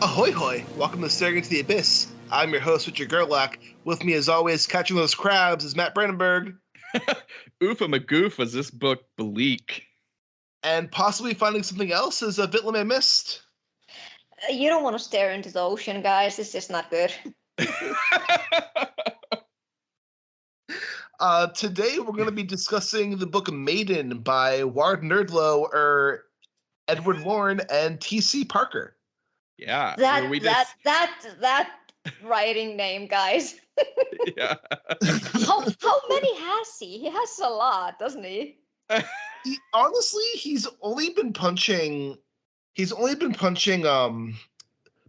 Ahoy hoy! Welcome to Staring into the Abyss. I'm your host, Richard Gerlach. With me, as always, catching those crabs is Matt Brandenburg. Oofa magoof, was this book bleak? And possibly finding something else is a Vitlame Mist. You don't want to stare into the ocean, guys. It's just not good. Today, we're going to be discussing the book Maiden by Ward Nerdlo, Edward Lorne, and T.C. Parker. Yeah. That writing name, guys. Yeah. How many has he? He has a lot, doesn't he? Honestly, he's only been punching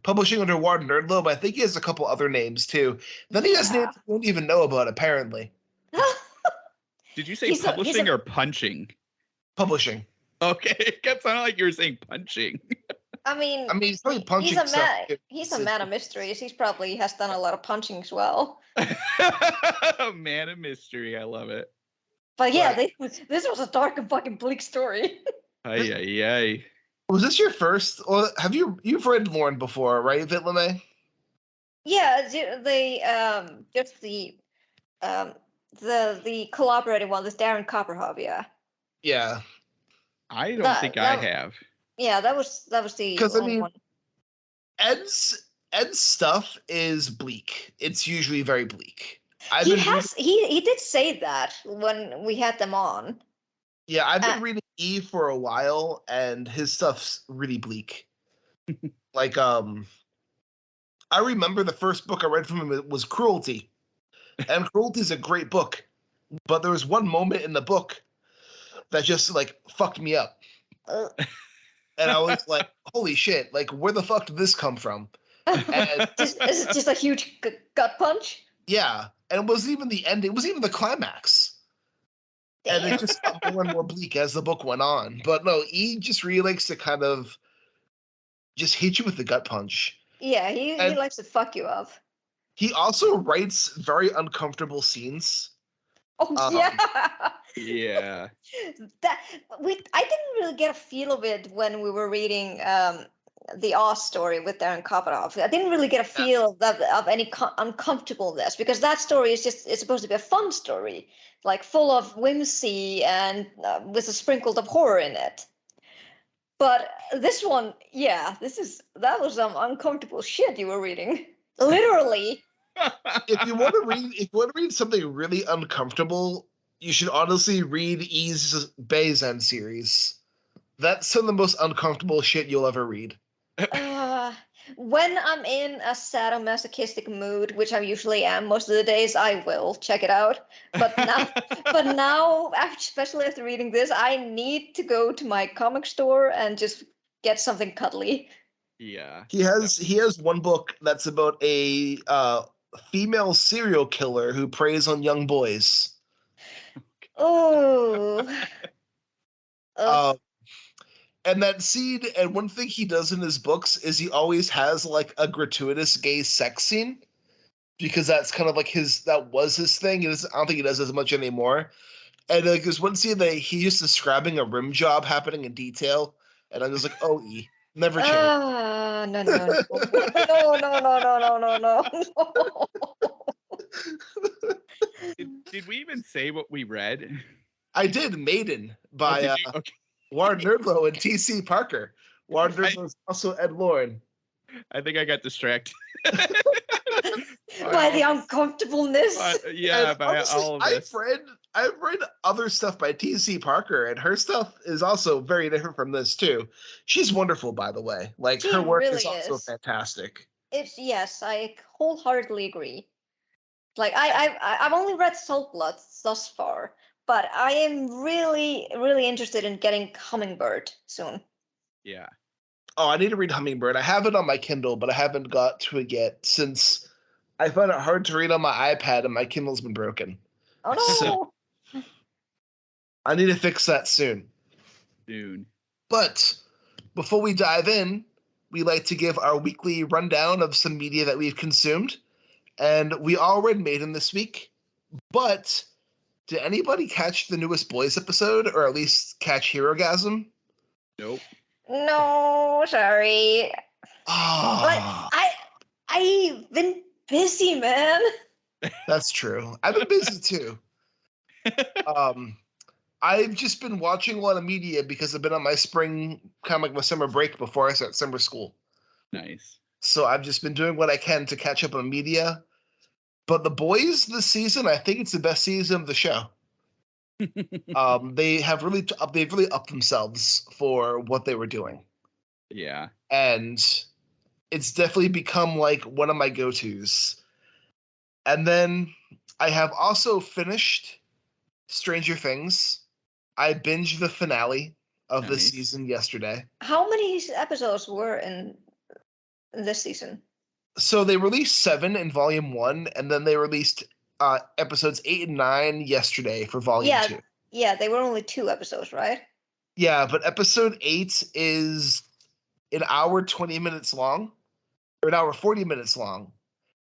publishing under Ward Nerdlo, but I think he has a couple other names too. Then he has names we don't even know about, apparently. Did you say publishing or punching? Publishing. Okay, it kept sounding like you were saying punching. I mean, he's probably punching he's a man of mysteries. He's probably has done a lot of punching as well. Man of mystery, I love it. But yeah, this was a dark and fucking bleak story. Ay. Was this your first, or you've read Lorne before, right, Vitlame? Yeah, the collaborating one, this Darren Copperhob, yeah. Yeah. I don't think I have. Yeah, that was the because one. Ed's stuff is bleak. It's usually very bleak. He did say that when we had them on. Yeah, I've been reading E for a while, and his stuff's really bleak. Like, I remember the first book I read from him was Cruelty. And Cruelty is a great book. But there was one moment in the book that just, like, fucked me up. And I was like, holy shit, like, where the fuck did this come from? And is it just a huge gut punch? Yeah, and it wasn't even the end. It was even the climax. Damn. And it just got more and more bleak as the book went on. But no, he just really likes to kind of just hit you with the gut punch. Yeah, he likes to fuck you up. He also writes very uncomfortable scenes. Oh, yeah. Yeah. I didn't really get a feel of it when we were reading the Avast story with Darren Copperhob. I didn't really get a feel of any uncomfortableness, because that story is it's supposed to be a fun story, like full of whimsy and with a sprinkle of horror in it. But this one, that was some uncomfortable shit you were reading, literally. If you want to read something really uncomfortable, you should honestly read E's Bayzen series. That's some of the most uncomfortable shit you'll ever read. When I'm in a sadomasochistic mood, which I usually am most of the days, I will check it out. But now, especially after reading this, I need to go to my comic store and just get something cuddly. Yeah. He has one book that's about a female serial killer who preys on young boys. Oh. And that scene, and one thing he does in his books is he always has like a gratuitous gay sex scene, because that's kind of like that was his thing. I don't think he does as much anymore. And like there's one scene that he's just describing a rim job happening in detail, and I'm just like, oh, never change. No. Did we even say what we read? I did. Maiden by Ward Nerdlo and T.C. Parker. Ward Nerdlo is also Ed Lorne. I think I got distracted. By the uncomfortableness. By all of this. I've read other stuff by T.C. Parker, and her stuff is also very different from this too. She's wonderful, by the way. Like, her work really is also fantastic. Yes, I wholeheartedly agree. Like, I've only read Saltblood thus far, but I am really, really interested in getting Hummingbird soon. Yeah. Oh, I need to read Hummingbird. I have it on my Kindle, but I haven't got to it yet since I find it hard to read on my iPad and my Kindle's been broken. Oh, no. So, I need to fix that soon. But before we dive in, we like to give our weekly rundown of some media that we've consumed. And we all read Maiden this week, but did anybody catch the newest Boys episode, or at least catch Herogasm? Nope. No, sorry. Ah, I've been busy, man. that's true. I've been busy too. I've just been watching a lot of media because I've been on my spring, kind of like my summer break before I start summer school. Nice. So I've just been doing what I can to catch up on media. But The Boys this season, I think it's the best season of the show. They've really upped themselves for what they were doing. Yeah. And it's definitely become like one of my go-tos. And then I have also finished Stranger Things. I binged the finale of this season yesterday. How many episodes were in this season? So they released 7 in volume 1, and then they released episodes 8 and 9 yesterday for volume 2. Yeah, they were only 2 episodes, right? Yeah, but episode 8 is an hour 20 minutes long, or an hour 40 minutes long.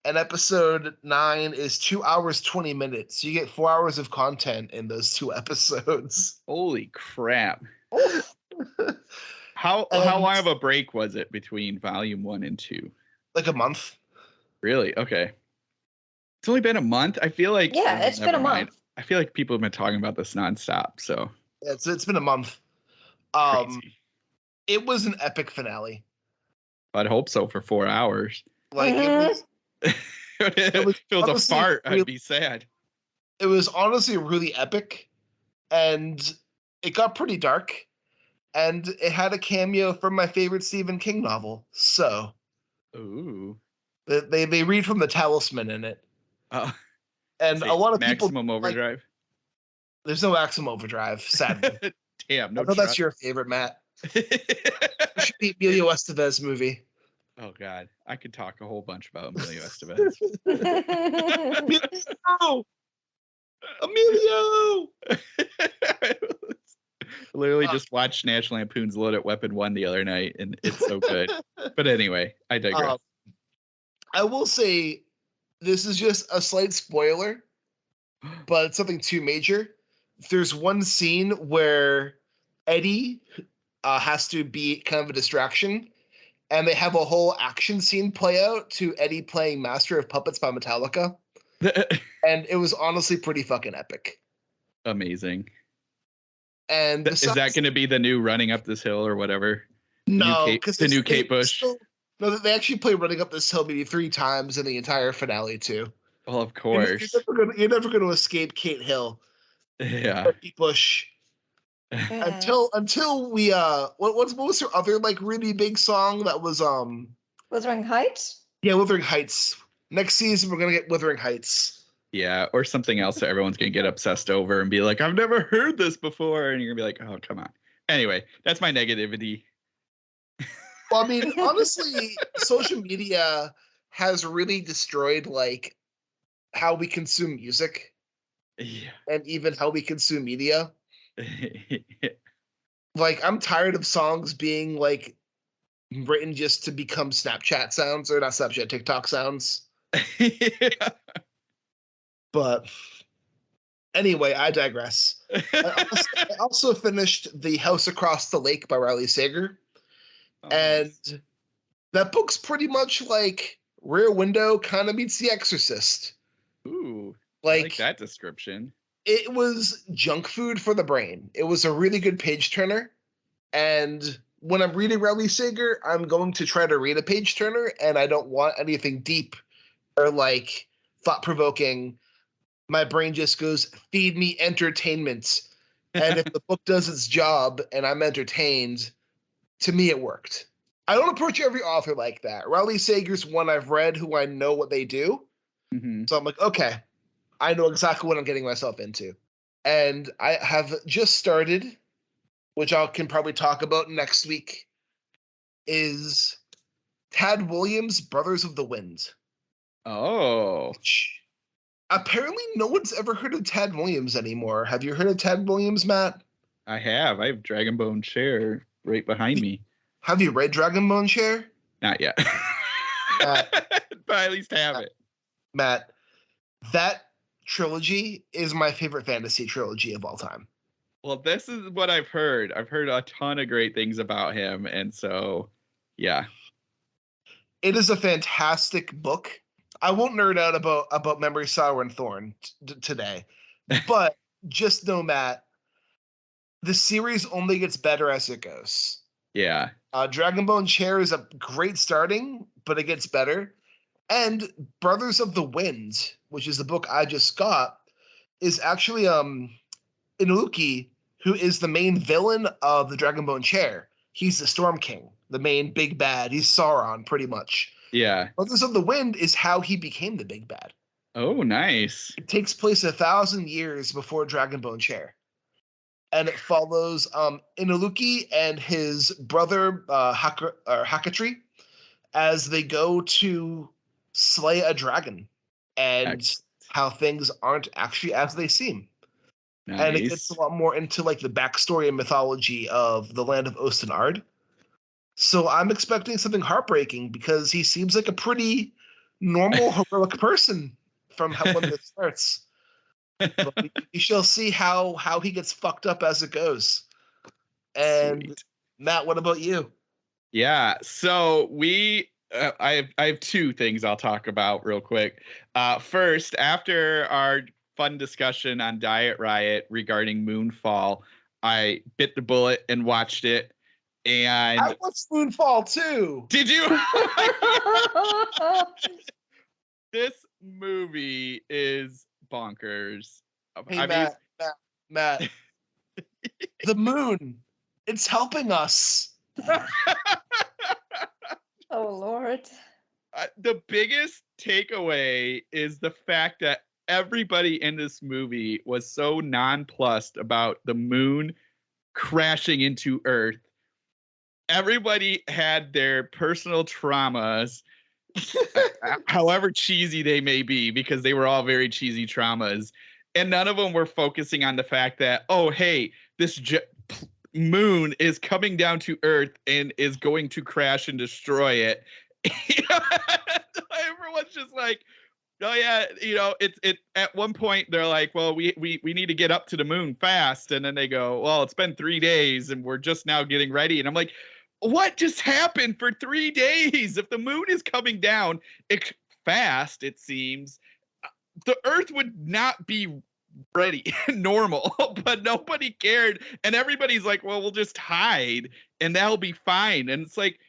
And episode 9 is 2 hours 20 minutes. So you get 4 hours of content in those 2 episodes. Holy crap. How long of a break was it between volume 1 and 2? Like a month. Really? Okay. It's only been a month. I feel like it's been a month. I feel like people have been talking about this nonstop. So it's been a month. Crazy. It was an epic finale. I'd hope so for 4 hours. Like it was a fart, I'd be sad. It was honestly really epic, and it got pretty dark, and it had a cameo from my favorite Stephen King novel. So, ooh, they read from the Talisman in it, and a lot of Maximum Overdrive. There's no Maximum Overdrive, sadly. Damn, no. I know that's your favorite, Matt. It should be Emilio Estevez movie. Oh God, I could talk a whole bunch about Emilio Estevez. Emilio! Literally just watched National Lampoon's Loaded Weapon 1 the other night, and it's so good. But anyway, I digress. I will say this is just a slight spoiler, but it's something too major. There's one scene where Eddie has to be kind of a distraction, and they have a whole action scene play out to Eddie playing Master of Puppets by Metallica. And it was honestly pretty fucking epic. Amazing. And is that going to be the new Running Up This Hill or whatever? No, because the new Kate Bush. No, they actually play Running Up This Hill maybe 3 times in the entire finale too. Well, of course. You're never going to escape Kate Hill. Yeah. Kate Bush. Until we what was her other like really big song that was Wuthering Heights? Yeah, Wuthering Heights. Next season we're gonna get Wuthering Heights. Yeah, or something else that everyone's gonna get obsessed over and be like, I've never heard this before, and you're gonna be like, oh, come on. Anyway, that's my negativity. Well, I mean, honestly, social media has really destroyed like how we consume music. Yeah. And even how we consume media. Like, I'm tired of songs being like written just to become Snapchat sounds, or not Snapchat, TikTok sounds. Yeah. But anyway, I digress. I also finished The House Across the Lake by Riley Sager. Oh, and nice. That book's pretty much like Rear Window kind of meets The Exorcist. Ooh, I like that description. It was junk food for the brain. It was a really good page turner. And when I'm reading Riley Sager, I'm going to try to read a page turner, and I don't want anything deep or like thought-provoking. My brain just goes, feed me entertainment. And if the book does its job and I'm entertained, to me it worked. I don't approach every author like that. Riley Sager's one I've read who I know what they do. Mm-hmm. So I'm like, okay, I know exactly what I'm getting myself into. And I have just started, which I can probably talk about next week, is Tad Williams' Brothers of the Wind. Oh. Which apparently no one's ever heard of Tad Williams anymore. Have you heard of Tad Williams, Matt? I have. I have Dragonbone Chair right behind me. Have you read Dragonbone Chair? Not yet. But I at least have it. Matt, that trilogy is my favorite fantasy trilogy of all time. Well, this is what I've heard. I've heard a ton of great things about him. And so, yeah. It is a fantastic book. I won't nerd out about Memory, Sorrow, and Thorn today, but just know, Matt, the series only gets better as it goes. Yeah. Dragonbone Chair is a great starting, but it gets better. And Brothers of the Wind, which is the book I just got, is actually Inuki, who is the main villain of the Dragonbone Chair. He's the Storm King, the main big bad. He's Sauron, pretty much. Yeah. Brothers of the Wind is how he became the big bad. Oh, nice. It takes place 1,000 years before Dragonbone Chair. And it follows Inuki and his brother Hakatri as they go to slay a dragon, and Excellent. how things aren't actually as they seem. Nice. And it gets a lot more into like the backstory and mythology of the land of Osten Ard. So I'm expecting something heartbreaking because he seems like a pretty normal, heroic person from when this starts. But we shall see how he gets fucked up as it goes. And Sweet. Matt, what about you? Yeah. So I have two things I'll talk about real quick. First, after our fun discussion on Diet Riot regarding Moonfall, I bit the bullet and watched it. And I watched Moonfall too. Did you? This movie is bonkers. Hey, Matt. The moon, it's helping us. Oh, Lord. The biggest takeaway is the fact that everybody in this movie was so nonplussed about the moon crashing into Earth. Everybody had their personal traumas, however cheesy they may be, because they were all very cheesy traumas. And none of them were focusing on the fact that, oh, hey, this moon is coming down to Earth and is going to crash and destroy it. Everyone's just like, oh yeah, it at one point they're like, well, we need to get up to the moon fast, and then they go, well, it's been 3 days and we're just now getting ready, and I'm like, what just happened for 3 days? If the moon is coming down fast, it seems the Earth would not be ready normal, but nobody cared, and everybody's like, well, we'll just hide and that'll be fine. And it's like,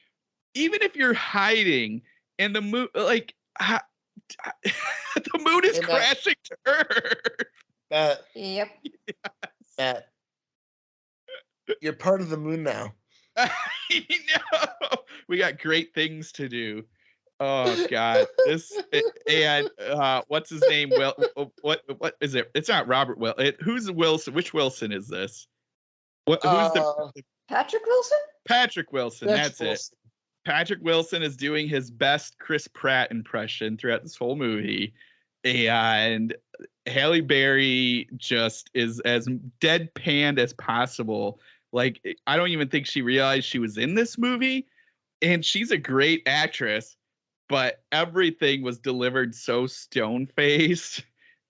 even if you're hiding and the moon, like, the moon is crashing to Earth. Matt. Yep. Yes. Matt. You're part of the moon now. I know. We got great things to do. Oh God, and what's his name? Well, what is it? It's not Robert Will. Who's Wilson? Which Wilson is this? Who's the Patrick Wilson? Patrick Wilson? That's it. Patrick Wilson is doing his best Chris Pratt impression throughout this whole movie, and Halle Berry just is as deadpanned as possible. Like, I don't even think she realized she was in this movie, and she's a great actress, but everything was delivered so stone-faced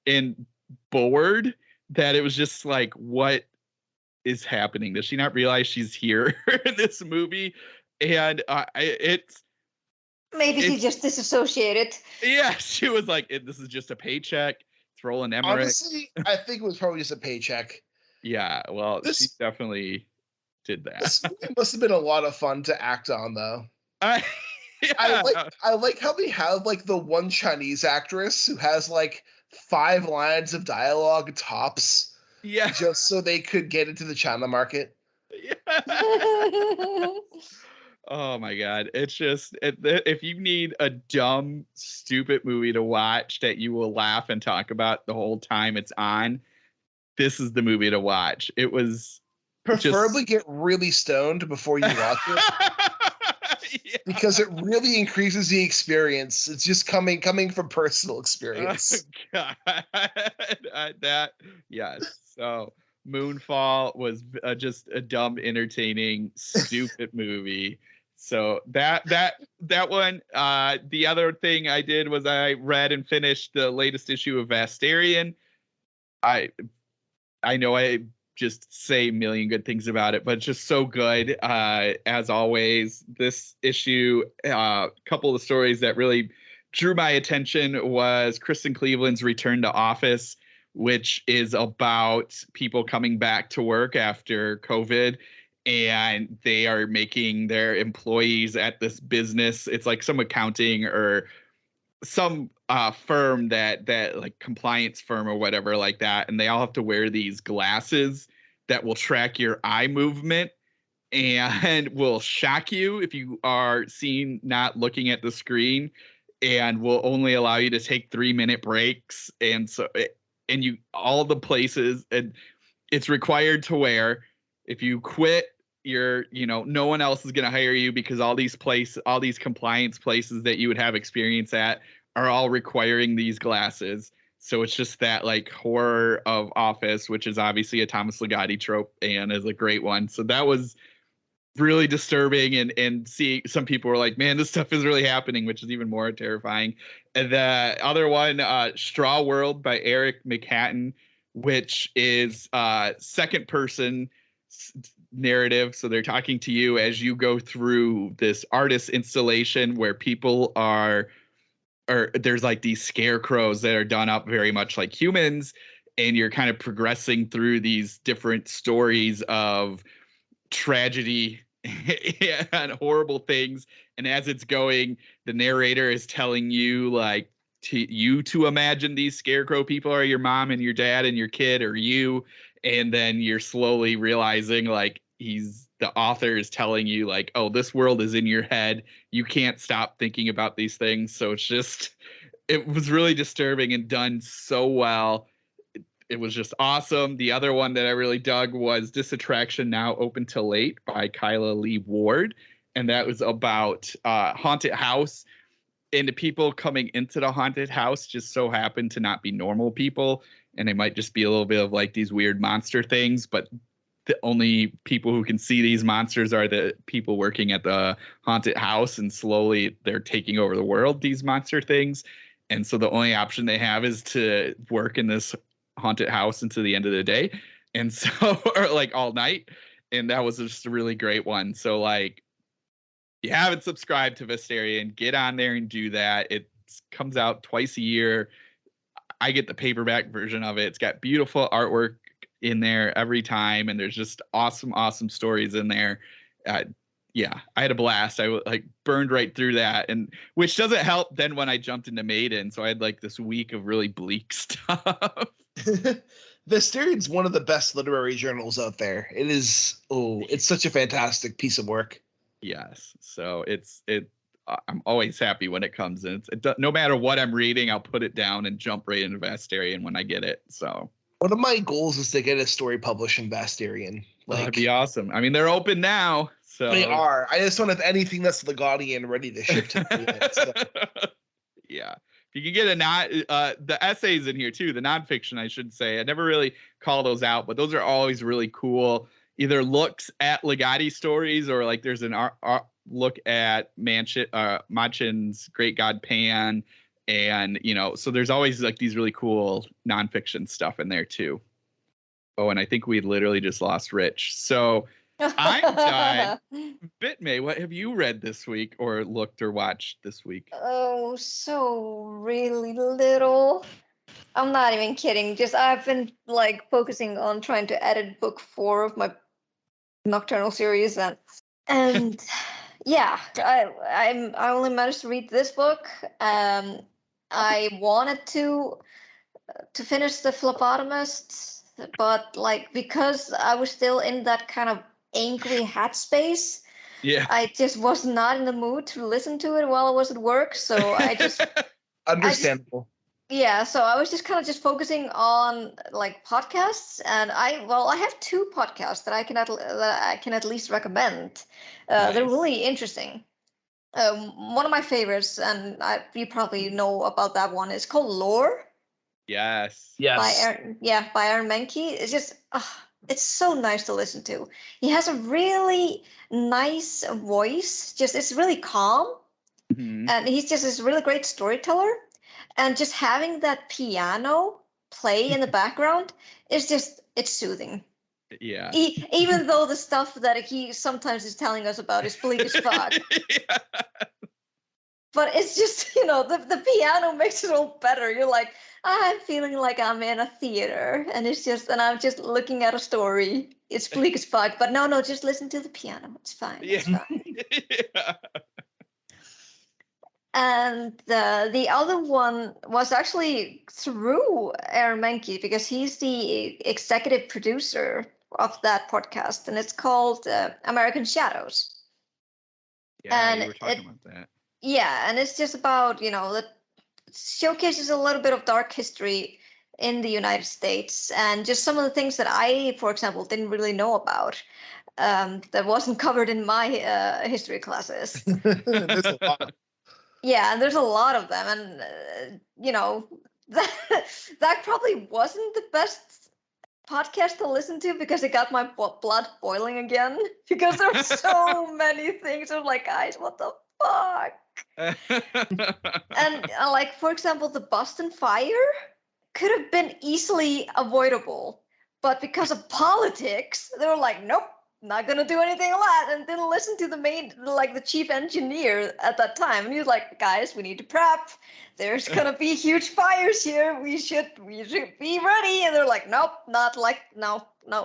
and bored that it was just like, what is happening? Does she not realize she's here in this movie? And it's maybe he just disassociated. Yeah, she was like, this is just a paycheck. It's Roland Emmerich. Honestly, I think it was probably just a paycheck. Yeah, well, she definitely did that. This movie must have been a lot of fun to act on, though. Yeah. I like how they have like the one Chinese actress who has like 5 lines of dialogue tops. Yeah. Just so they could get into the China market. Yeah. Oh my God. It's just, if you need a dumb, stupid movie to watch that you will laugh and talk about the whole time it's on, this is the movie to watch. It was preferably get really stoned before you watch it. Yeah. Because it really increases the experience. It's just coming from personal experience. Oh, God. Yes. So Moonfall was just a dumb, entertaining, stupid movie. So that one. The other thing I did was I read and finished the latest issue of Vasterian. I know I just say a million good things about it, but it's just so good. As always, this issue, a couple of the stories that really drew my attention was Kristen Cleveland's return to office, which is about people coming back to work after COVID, and they are making their employees at this business. It's like some accounting or some firm that like compliance firm or whatever like that, and they all have to wear these glasses that will track your eye movement and will shock you if you are seen not looking at the screen, and will only allow you to take 3-minute breaks. And so and you all the places, and it's required to wear. If you quit, no one else is going to hire you, because all these compliance places that you would have experience at are all requiring these glasses. So it's just that like horror of office, which is obviously a Thomas Ligotti trope and is a great one. So that was really disturbing, and see some people were like, man, this stuff is really happening, which is even more terrifying. And the other one, Straw World by Eric McHatton, which is second person narrative. So they're talking to you as you go through this artist installation where people are, or there's like these scarecrows that are done up very much like humans, and you're kind of progressing through these different stories of tragedy and horrible things. And as it's going, the narrator is telling you like to imagine these scarecrow people are your mom and your dad and your kid or you. And then you're slowly realizing like the author is telling you like, oh, this world is in your head. You can't stop thinking about these things. So it was really disturbing and done so well. It was just awesome. The other one that I really dug was Disattraction Now Open Till Late by Kyla Lee Ward. And that was about haunted house. And the people coming into the haunted house just so happen to not be normal people. And they might just be a little bit of like these weird monster things. But the only people who can see these monsters are the people working at the haunted house. And slowly they're taking over the world, these monster things. And so the only option they have is to work in this haunted house until the end of the day, and so or like all night. And that was just a really great one. So like, if you haven't subscribed to Vasterian, get on there and do that. It comes out twice a year. I get the paperback version of it. It's got beautiful artwork in there every time, and there's just awesome stories in there. Yeah, I had a blast. I like burned right through that, and which doesn't help then when I jumped into Maiden. So I had like this week of really bleak stuff. Vasterian's one of the best literary journals out there. It is, it's such a fantastic piece of work. Yes. So I'm always happy when it comes in. No matter what I'm reading, I'll put it down and jump right into Vasterian when I get it. So one of my goals is to get a story published in Vasterian. Like, that'd be awesome. I mean, they're open now. So they are. I just don't have anything that's Ligotian ready to ship to me yet, so. Yeah. If you can get the essays in here too, the nonfiction, I should say. I never really call those out, but those are always really cool. Either looks at Ligotti stories, or like there's an look at Machin's Great God Pan, and so there's always like these really cool nonfiction stuff in there too. Oh, and I think we literally just lost Rich. So I'm done. Bitmay, what have you read this week or looked or watched this week? Oh, so really little. I'm not even kidding. Just I've been like focusing on trying to edit book 4 of my Nocturnal series, and yeah, I only managed to read this book. I wanted to finish the Phlebotomist, but like because I was still in that kind of angry hat space, yeah, I just was not in the mood to listen to it while I was at work. So I just understandable. So I was just kind of just focusing on like podcasts, and I have 2 podcasts that I can at least recommend. Nice. They're really interesting. One of my favorites, and you probably know about that one, is called Lore. Yes. By Aaron Mahnke. It's just it's so nice to listen to. He has a really nice voice. Just it's really calm, and he's just this really great storyteller. And just having that piano play in the background is it's soothing. Yeah. Even though the stuff that he sometimes is telling us about is bleak as fuck. Yeah. But it's just, the piano makes it all better. You're like, I'm feeling like I'm in a theater, and I'm just looking at a story. It's bleak as fuck, but no, just listen to the piano. It's fine. Yeah. It's fine. Yeah. And the other one was actually through Aaron Mahnke, because he's the executive producer of that podcast, and it's called American Shadows. Yeah, and you were talking about that. Yeah, and it's just about, that showcases a little bit of dark history in the United States, and just some of the things that I, for example, didn't really know about, that wasn't covered in my history classes. There's a lot. Yeah, and there's a lot of them, and that probably wasn't the best podcast to listen to, because it got my blood boiling again, because there were so many things. I was like, guys, what the fuck? And like, for example, the Boston fire could have been easily avoidable, but because of politics, they were like, nope, not gonna do anything a lot, and didn't listen to the chief engineer at that time. And he was like, guys, we need to prep. There's gonna be huge fires here. We should be ready. And they're like, nope, no,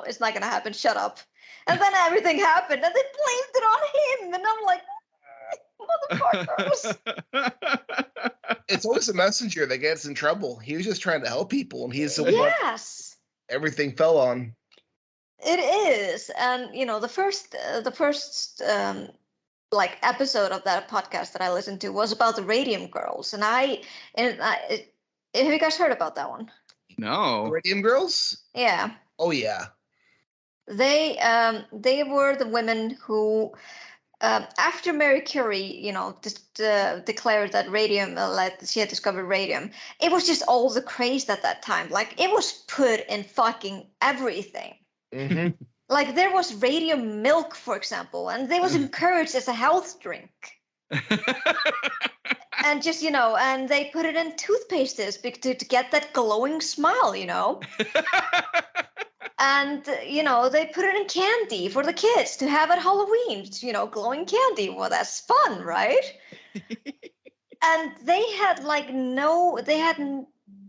it's not gonna happen. Shut up. And then everything happened, and they blamed it on him. And I'm like, motherfuckers. It's always a messenger that gets in trouble. He was just trying to help people, and he's the one Yes. everything fell on. It is. And the first episode of that podcast that I listened to was about the Radium Girls, and have you guys heard about that one? No. The Radium Girls? Yeah. Oh yeah. They were the women who, after Mary Curie, just declared that radium, she had discovered radium. It was just all the craze at that time. Like, it was put in fucking everything. Mm-hmm. Like, there was radium milk, for example, and they was encouraged as a health drink. And just, and they put it in toothpastes to get that glowing smile, And, they put it in candy for the kids to have at Halloween, glowing candy. Well, that's fun, right? And they had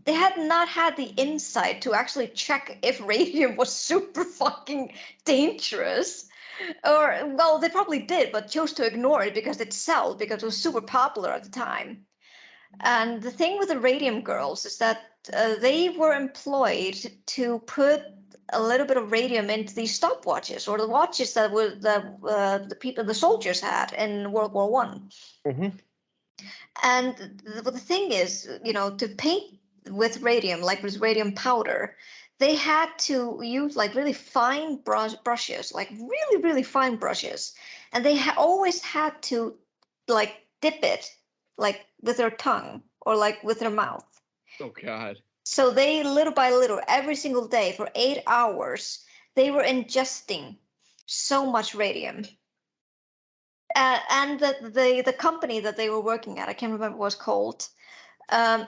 they had not had the insight to actually check if radium was super fucking dangerous. Or, well, they probably did, but chose to ignore it because because it was super popular at the time. And the thing with the Radium Girls is that they were employed to put a little bit of radium into these stopwatches, or the watches that the soldiers had in World War One. Mm-hmm. And the thing is, to paint with radium, like with radium powder, they had to use like really fine brushes, like really, really fine brushes. And they always had to like dip it like with their tongue or like with their mouth. Oh, God. So they, little by little, every single day for 8 hours, they were ingesting so much radium. And the company that they were working at, I can't remember what it was called,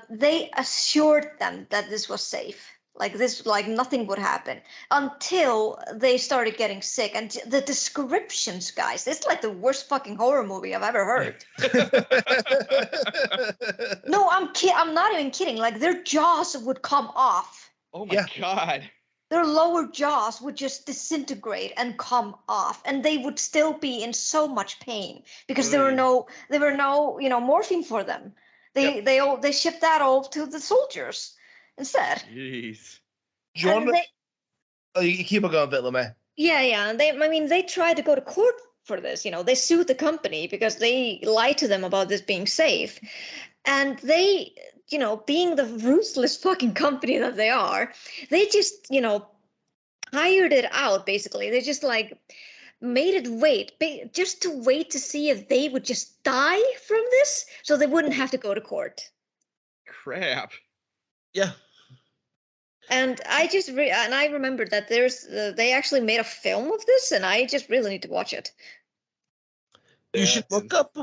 they assured them that this was safe. Like nothing would happen until they started getting sick. And the descriptions, guys, it's like the worst fucking horror movie I've ever heard. No, I'm not even kidding. Like, their jaws would come off. Oh my God. Their lower jaws would just disintegrate and come off, and they would still be in so much pain because there were no morphine for them. They shipped that all to the soldiers instead. Jeez. You keep on going, Vitlame. Yeah. They tried to go to court for this. They sued the company because they lied to them about this being safe. And they, being the ruthless fucking company that they are, they just, hired it out, basically. They just like made it wait, just to wait to see if they would just die from this so they wouldn't have to go to court. Crap. Yeah. And I remembered that they actually made a film of this, and I just really need to watch it. You should look up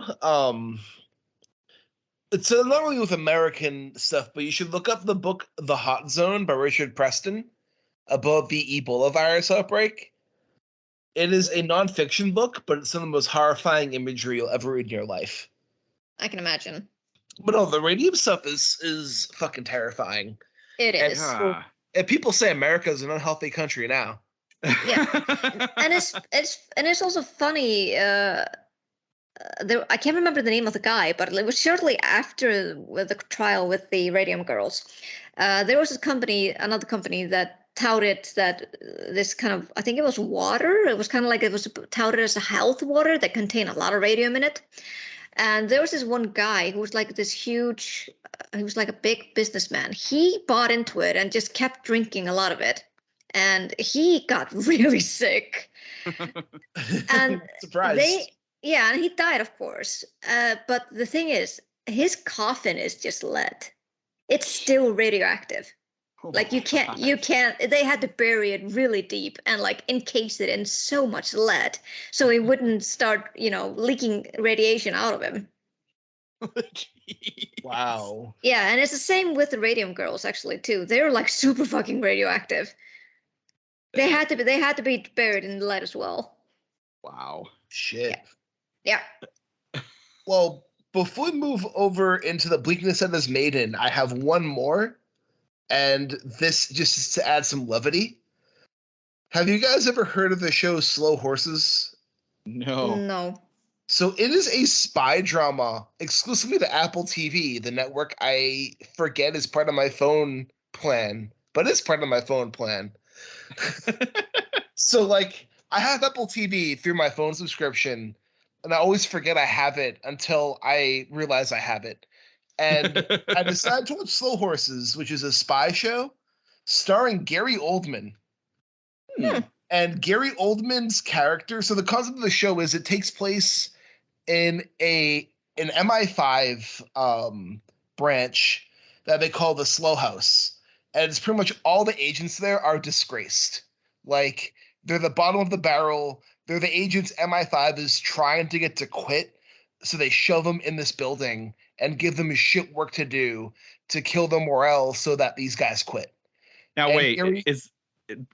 it's not really with American stuff, but you should look up the book The Hot Zone by Richard Preston. about the Ebola virus outbreak. It is a nonfiction book, but it's some of the most horrifying imagery you'll ever read in your life. I can imagine. But no, the radium stuff is fucking terrifying. It is. And people say America is an unhealthy country now. Yeah, and it's also funny. I can't remember the name of the guy, but it was shortly after the trial with the radium girls. There was another company that touted that this kind of, I think it was water. It was kind of like it was touted as a health water that contained a lot of radium in it. And there was this one guy who was like this huge, he was like a big businessman. He bought into it and just kept drinking a lot of it. And he got really sick. And surprised. and he died, of course. But the thing is, his coffin is just lead. It's still radioactive. Like you can't, they had to bury it really deep and like encase it in so much lead so it wouldn't start, leaking radiation out of him. Wow. Yeah, and it's the same with the radium girls actually too. They're like super fucking radioactive. They had to be buried in lead as well. Wow. Shit. Yeah. Well, before we move over into the bleakness of this Maiden, I have one more. And this just is to add some levity. Have you guys ever heard of the show Slow Horses? No. So it is a spy drama exclusively to Apple TV, the network I forget is part of my phone plan, but it's part of my phone plan. So like I have Apple TV through my phone subscription, and I always forget I have it until I realize I have it. And I decided to watch Slow Horses, which is a spy show starring Gary Oldman. And Gary Oldman's character, so the concept of the show is it takes place in an MI5 branch that they call the Slow House. And it's pretty much all the agents there are disgraced. Like, they're the bottom of the barrel. They're the agents MI5 is trying to get to quit. So they shove them in this building and give them shit work to do to kill the morale so that these guys quit. Now, and wait,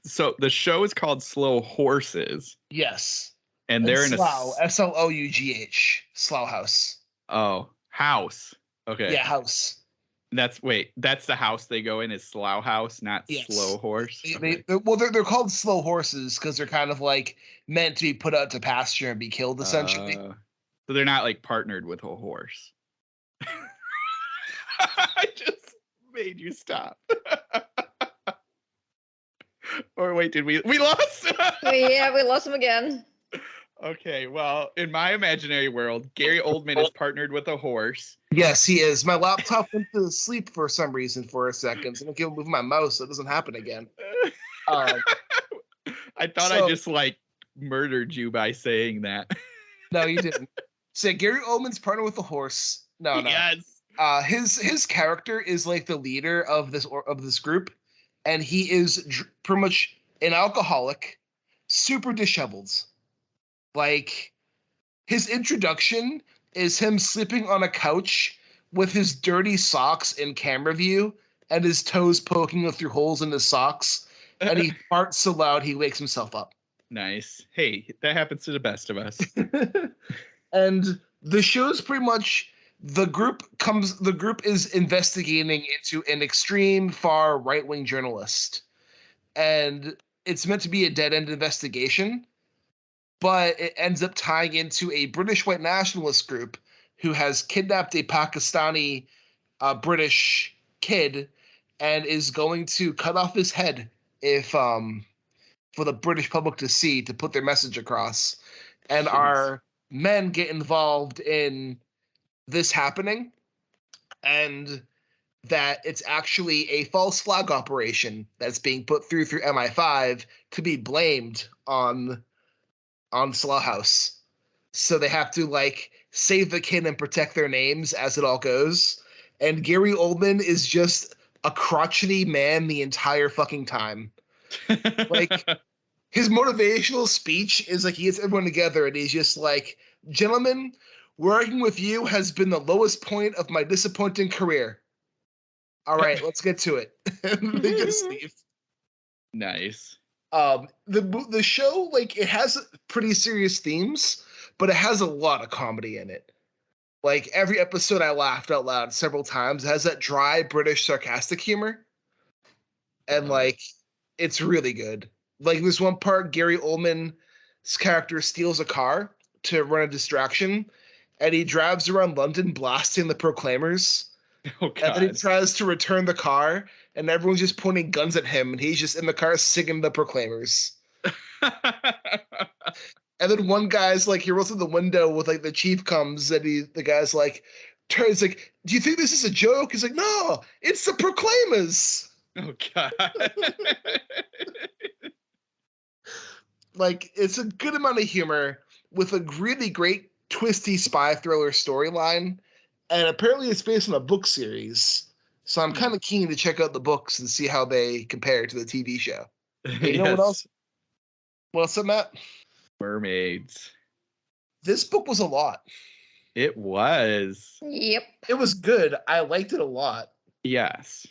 so the show is called Slow Horses? Yes. And they're in Slough, SLOUGH, Slough House. Oh, house. Okay. Yeah, house. That's the house they go in is Slough House, not Slow Horse. Okay. They're called slow horses because they're kind of like meant to be put out to pasture and be killed essentially. So they're not like partnered with a horse. I just made you stop. Or wait, did we lost? Yeah, we lost him again. Okay, well, in my imaginary world, Gary Oldman is partnered with a horse. Yes, he is. My laptop went to sleep for some reason for a second, so I'm gonna move my mouse so it doesn't happen again. I thought I just like murdered you by saying that. No, you didn't. So Gary Oldman's partnered with a horse. No. Yes. His character is like the leader of this group, and he is pretty much an alcoholic, super disheveled. Like, his introduction is him sleeping on a couch with his dirty socks in camera view and his toes poking through holes in his socks, and he farts so loud he wakes himself up. Nice. Hey, that happens to the best of us. And the show's pretty much the group is investigating into an extreme far right-wing journalist. And it's meant to be a dead-end investigation, but it ends up tying into a British white nationalist group who has kidnapped a Pakistani British kid and is going to cut off his head if for the British public to see, to put their message across. And our men get involved in this happening, and that it's actually a false flag operation that's being put through MI5 to be blamed on Slough House. So they have to like save the kid and protect their names as it all goes. And Gary Oldman is just a crotchety man the entire fucking time. Like, his motivational speech is like he gets everyone together and he's just like, gentlemen, working with you has been the lowest point of my disappointing career. All right, let's get to it. They just leave. Nice. The show, like, it has pretty serious themes, but it has a lot of comedy in it. Like, every episode I laughed out loud several times. It has that dry British sarcastic humor. And, like, it's really good. Like, there's one part Gary Oldman's character steals a car to run a distraction, and he drives around London blasting the Proclaimers. Oh, God. And then he tries to return the car, and everyone's just pointing guns at him, and he's just in the car singing the Proclaimers. And then one guy's like, he rolls in the window with like the chief comes, and the guy's like, turns like, do you think this is a joke? He's like, no, it's the Proclaimers. Oh, God. Like, it's a good amount of humor with a really great twisty spy thriller storyline, and apparently it's based on a book series. So I'm kind of keen to check out the books and see how they compare to the TV show. Hey, you know what else? What's up, Matt? Mermaids. This book was a lot. It was. Yep. It was good. I liked it a lot. Yes.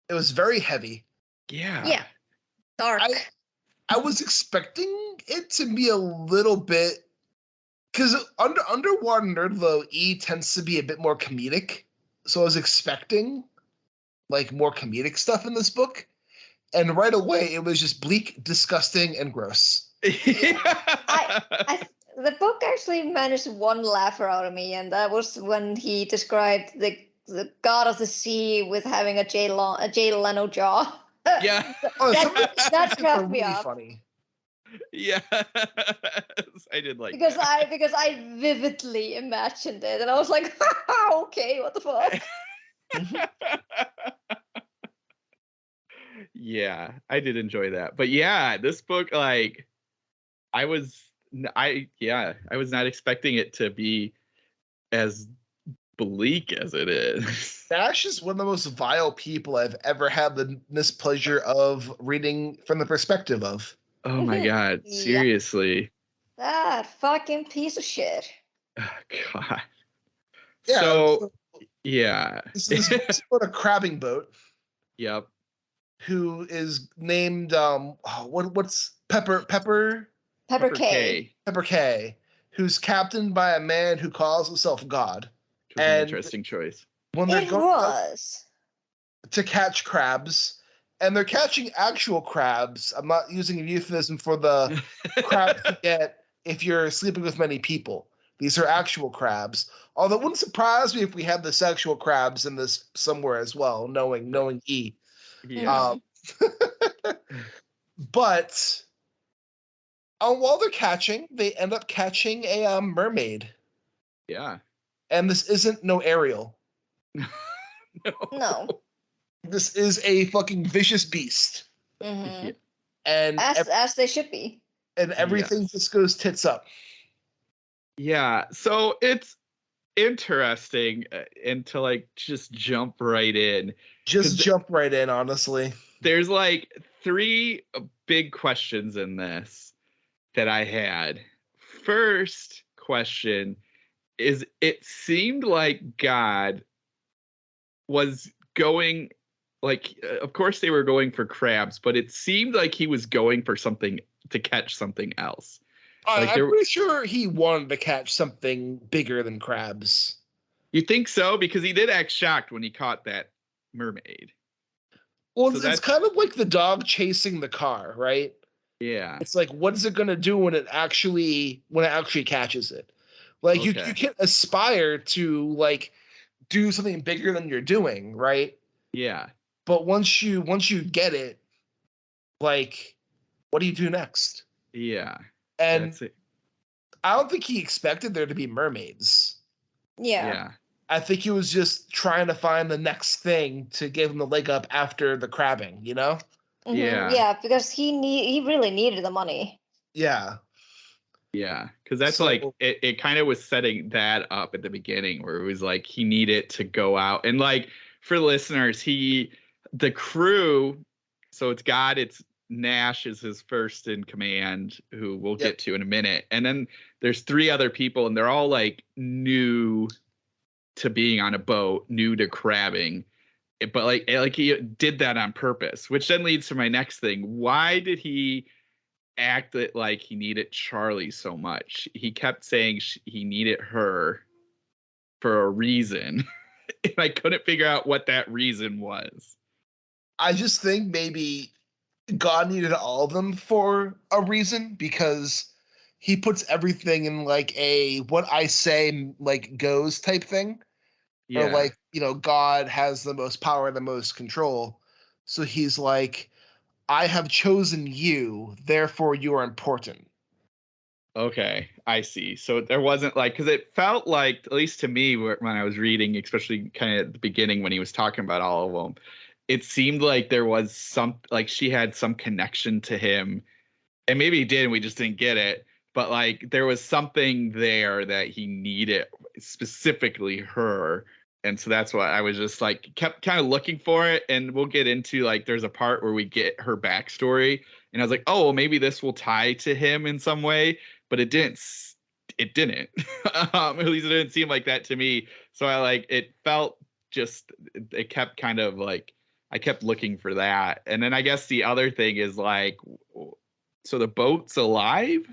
It was very heavy. Yeah. Yeah. Dark. I was expecting it to be a little bit, because underwater Nerdlo, E tends to be a bit more comedic. So I was expecting like more comedic stuff in this book. And right away it was just bleak, disgusting, and gross. The book actually managed one laugher out of me, and that was when he described the god of the sea with having a Jay Leno jaw. Yeah. that cracked me up. Funny. Yeah. I did like because that. I vividly imagined it, and I was like, okay, what the fuck? Yeah, I did enjoy that. But yeah, this book, like, I was not expecting it to be as bleak as it is. Nash is one of the most vile people I've ever had the mispleasure of reading from the perspective of. Oh my God, seriously. That fucking piece of shit. Oh, God. Yeah, so yeah. This is about a crabbing boat. Yep. Who is named what's Pepper K. Pepper K, who's captained by a man who calls himself God. Which was an interesting choice. When they're going to catch crabs, and they're catching actual crabs. I'm not using a euphemism for the crabs you get if you're sleeping with many people. These are actual crabs. Although it wouldn't surprise me if we had the sexual crabs in this somewhere as well, knowing E. Yeah. But while they're catching, they end up catching a mermaid. Yeah. And this isn't no Ariel. No. This is a fucking vicious beast. Mm-hmm. Yeah. And as they should be. And everything just goes tits up. Yeah. So it's interesting, and to like just jump right in. Jump right in, honestly. There's like 3 big questions in this that I had. First question is, it seemed like God was going, like, of course they were going for crabs, but it seemed like he was going for something, to catch something else. Like, I'm pretty sure he wanted to catch something bigger than crabs. You think so? Because he did act shocked when he caught that mermaid. Well, so it's kind of like the dog chasing the car, right? Yeah. It's like, what is it going to do when it actually catches it? Like, you can't aspire to like do something bigger than you're doing, right? Yeah. But once you get it, like, what do you do next? Yeah. And I don't think he expected there to be mermaids. Yeah. I think he was just trying to find the next thing to give him the leg up after the crabbing, you know? Mm-hmm. Yeah, because he really needed the money. Yeah. Yeah, because that's like, it kind of was setting that up at the beginning, where it was like he needed to go out. And like, for listeners, the crew, so it's God, it's Nash is his first in command, who we'll get to in a minute. And then there's 3 other people, and they're all like new to being on a boat, new to crabbing. but like he did that on purpose, which then leads to my next thing. Why did he act like he needed Charlie so much? He kept saying he needed her for a reason, and I couldn't figure out what that reason was. I just think maybe God needed all of them for a reason, because he puts everything in like a what I say like goes type thing. Yeah. Or like, God has the most power and the most control. So he's like, I have chosen you, therefore you are important. Okay, I see. So there wasn't like, because it felt like, at least to me, when I was reading, especially kind of at the beginning when he was talking about all of them, it seemed like there was like she had some connection to him, and maybe he did, and we just didn't get it. But like there was something there that he needed, specifically her. And so that's why I was just like kept kind of looking for it. And we'll get into like there's a part where we get her backstory, and I was like, oh, well, maybe this will tie to him in some way, but it didn't. It didn't. At least it didn't seem like that to me. So it felt just, it kept kind of like, I kept looking for that. And then I guess the other thing is like, so the boat's alive?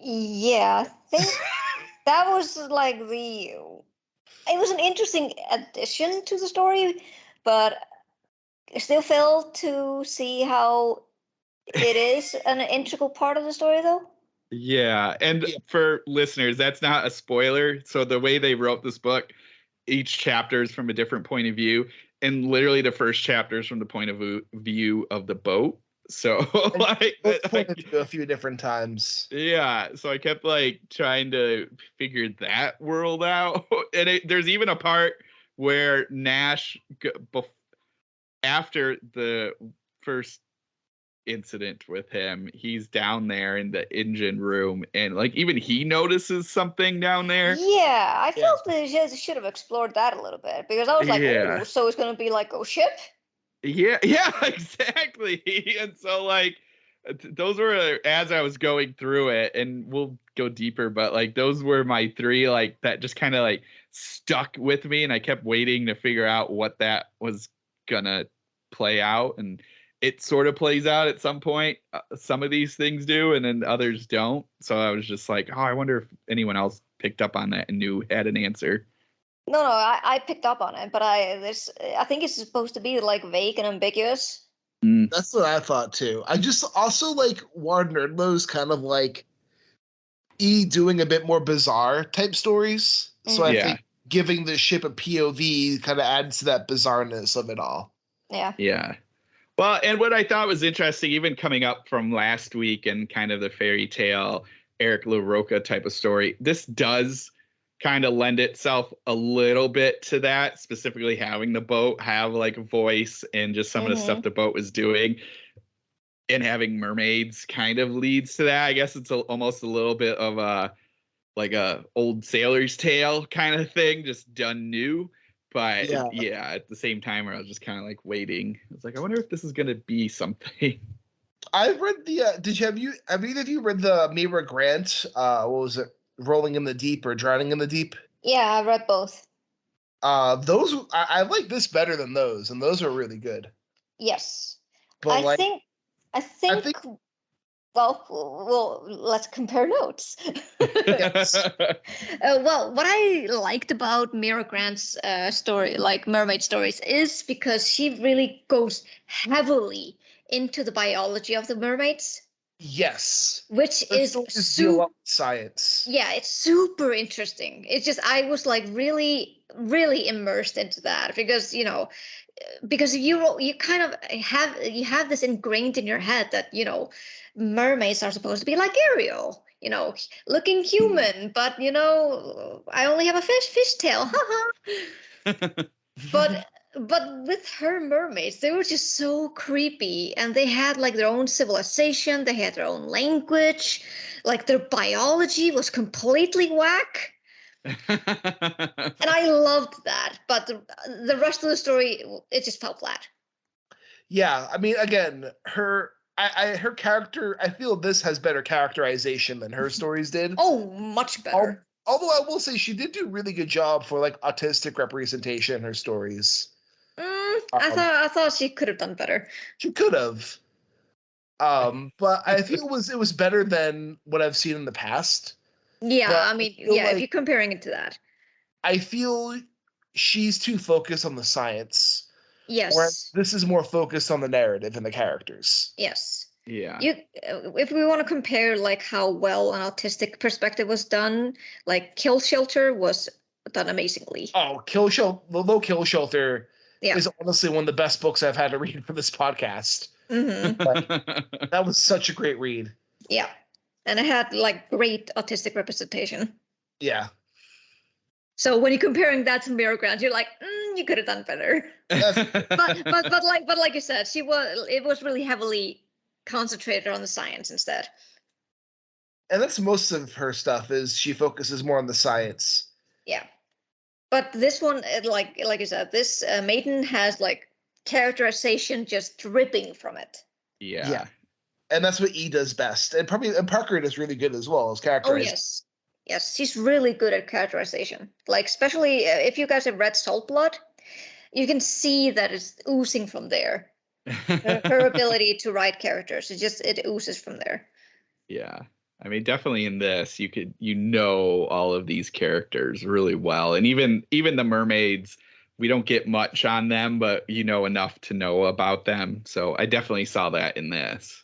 Yeah, I think that was like it was an interesting addition to the story, but I still failed to see how it is an integral part of the story, though. Yeah. And for listeners, that's not a spoiler. So the way they wrote this book, each chapter is from a different point of view. And literally the first chapter is from the point of view of the boat. So Pointed to a few different times. Yeah. So I kept like trying to figure that world out. And there's even a part where Nash, after the first incident with him, he's down there in the engine room, and like even he notices something down there. Yeah, I felt they should have explored that a little bit, because I was like, oh, so it's going to be like a ship? Yeah, exactly. And so like those were, as I was going through it, and we'll go deeper, but like those were my three like that just kind of like stuck with me, and I kept waiting to figure out what that was gonna play out, and it sort of plays out at some point. Some of these things do, and then others don't. So I was just like, oh, I wonder if anyone else picked up on that and had an answer. No, I picked up on it, but I think it's supposed to be like vague and ambiguous. That's what I thought too. I just also like wanted Nerdlo's kind of like doing a bit more bizarre type stories. So I think giving the ship a POV kind of adds to that bizarreness of it all. Yeah. Yeah. Well, and what I thought was interesting, even coming up from last week and kind of the fairy tale Eric LaRocca type of story, this does kind of lend itself a little bit to that, specifically having the boat have like a voice and just some of the stuff the boat was doing, and having mermaids kind of leads to that. I guess it's almost a little bit of a like a old sailor's tale kind of thing, just done new. But yeah, at the same time, I was just kind of like waiting. I was like, I wonder if this is gonna be something. I've read the. Have either of you read the Mira Grant? What was it? Rolling in the Deep or Drowning in the Deep? Yeah, I read both. Those I like this better than those, and those are really good. Yes, but I think. Well, let's compare notes. Well, what I liked about Mira Grant's story, like mermaid stories, is because she really goes heavily into the biology of the mermaids. Yes, which is super science. Yeah, it's super interesting. It's just I was like really, really immersed into that, because because you kind of have this ingrained in your head that mermaids are supposed to be like Ariel, looking human, but I only have a fish tail. but with her mermaids, they were just so creepy, and they had like their own civilization, they had their own language, like their biology was completely whack. And I loved that, but the rest of the story, it just fell flat. Yeah, I mean, again, her character, I feel this has better characterization than her stories did. Oh, much better. Although I will say she did do a really good job for like autistic representation in her stories. I thought she could have done better. She could have. But I think it was better than what I've seen in the past. Yeah, But I mean, yeah, if you're comparing it to that. I feel she's too focused on the science. Yes. Whereas this is more focused on the narrative and the characters. Yes. Yeah. If we want to compare like how well an autistic perspective was done, like Kill Shelter was done amazingly. Oh, the Low Kill Shelter Yeah. is honestly one of the best books I've had to read for this podcast. That was such a great read. Yeah. And it had like great autistic representation. Yeah. So when you're comparing that to Mirror Grounds, you're like, you could have done better. but like you said, it was really heavily concentrated on the science instead. And that's most of her stuff is she focuses more on the science. Yeah. But this one, like you said, this Maiden has like characterization just dripping from it. Yeah. And that's what E does best. And Parker does really good as well as characterization. Oh, yes. Yes, she's really good at characterization. Like, especially if you guys have read Salt Blood, you can see that it's oozing from there. Her ability to write characters, it oozes from there. Yeah. I mean, definitely in this, you know all of these characters really well. And even the mermaids, we don't get much on them, but you know enough to know about them. So I definitely saw that in this.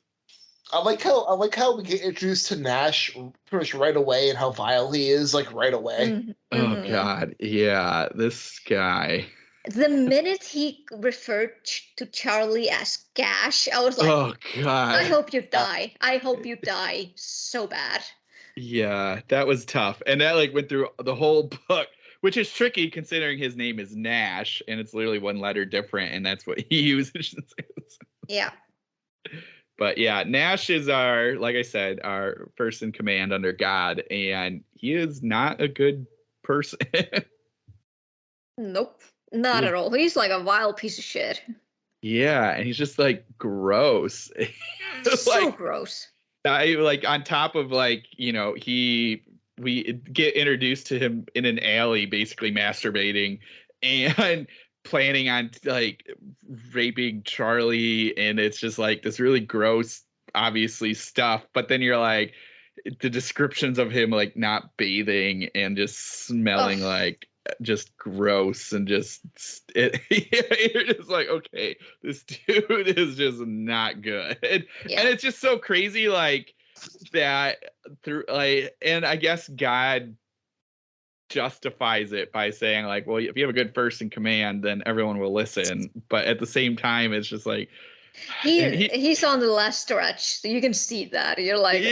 I like how we get introduced to Nash pretty much right away and how vile he is, like right away. Mm-hmm. Oh God. Yeah, this guy. The minute he referred to Charlie as Gash, I was like, oh God. I hope you die. I hope you die so bad. Yeah, that was tough. And that like went through the whole book, which is tricky considering his name is Nash and it's literally one letter different and that's what he uses. Yeah. But yeah, Nash is like I said, our first in command under God, and he is not a good person. Nope, not at all. He's like a vile piece of shit. Yeah, and he's just like gross. So gross. Like on top of like, we get introduced to him in an alley, basically masturbating and planning on like raping Charlie, and it's just like this really gross, obviously stuff. But then you're like, the descriptions of him like not bathing and just smelling like just gross and just you're just like, okay, this dude is just not good. And it's just so crazy like that through like, and I guess God justifies it by saying like, well, if you have a good first in command, then everyone will listen. But at the same time, it's just like he's on the last stretch, so you can see that. You're like,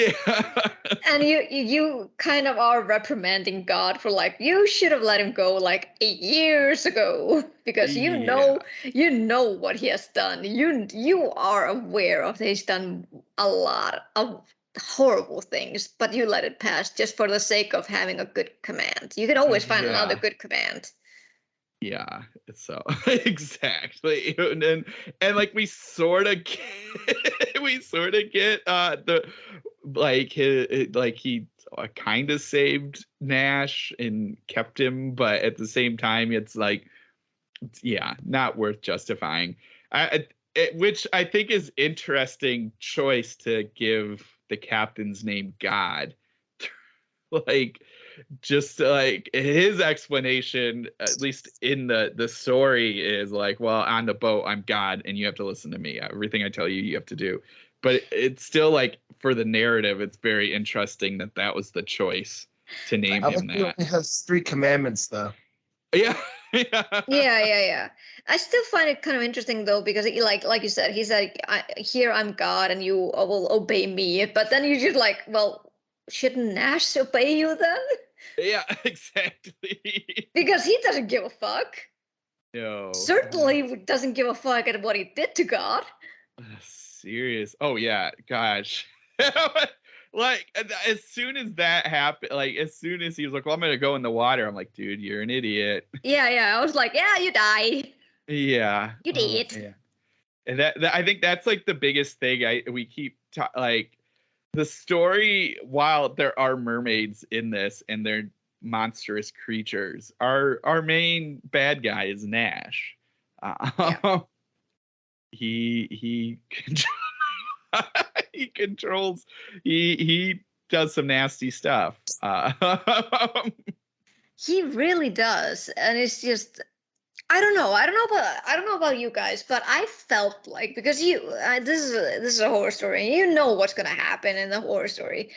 and you kind of are reprimanding God for like, you should have let him go like 8 years ago, because you know what he has done. You are aware of that he's done a lot of horrible things, but you let it pass just for the sake of having a good command. You can always find another good command. Yeah, so exactly, and like we sort of get the like his like he kind of saved Nash and kept him, but at the same time, it's like, yeah, not worth justifying. Which I think is interesting choice to give the captain's name God, like. Just like his explanation, at least in the story, is like, well, on the boat, I'm God, and you have to listen to me. Everything I tell you, you have to do. But it's still like for the narrative, it's very interesting that was the choice to name him that. He has 3 commandments, though. Yeah. Yeah. I still find it kind of interesting though, because he, like you said, he's like, here I'm God, and you will obey me. But then you're just like, well, shouldn't Nash obey you then? Yeah, exactly. Because he doesn't give a fuck. No. Certainly doesn't give a fuck at what he did to God. Serious. Oh yeah, gosh. Like as soon as that happened, like as soon as he was like, well, I'm gonna go in the water, I'm like, dude, you're an idiot. Yeah. I was like, yeah, you die. Yeah. You did. Yeah. And that I think that's like the biggest thing we keep like the story, while there are mermaids in this and they're monstrous creatures. Our main bad guy is Nash. He he controls. He does some nasty stuff. He really does, and it's just I don't know. I don't know about you guys, but I felt like because this is a horror story, and you know what's gonna happen in the horror story.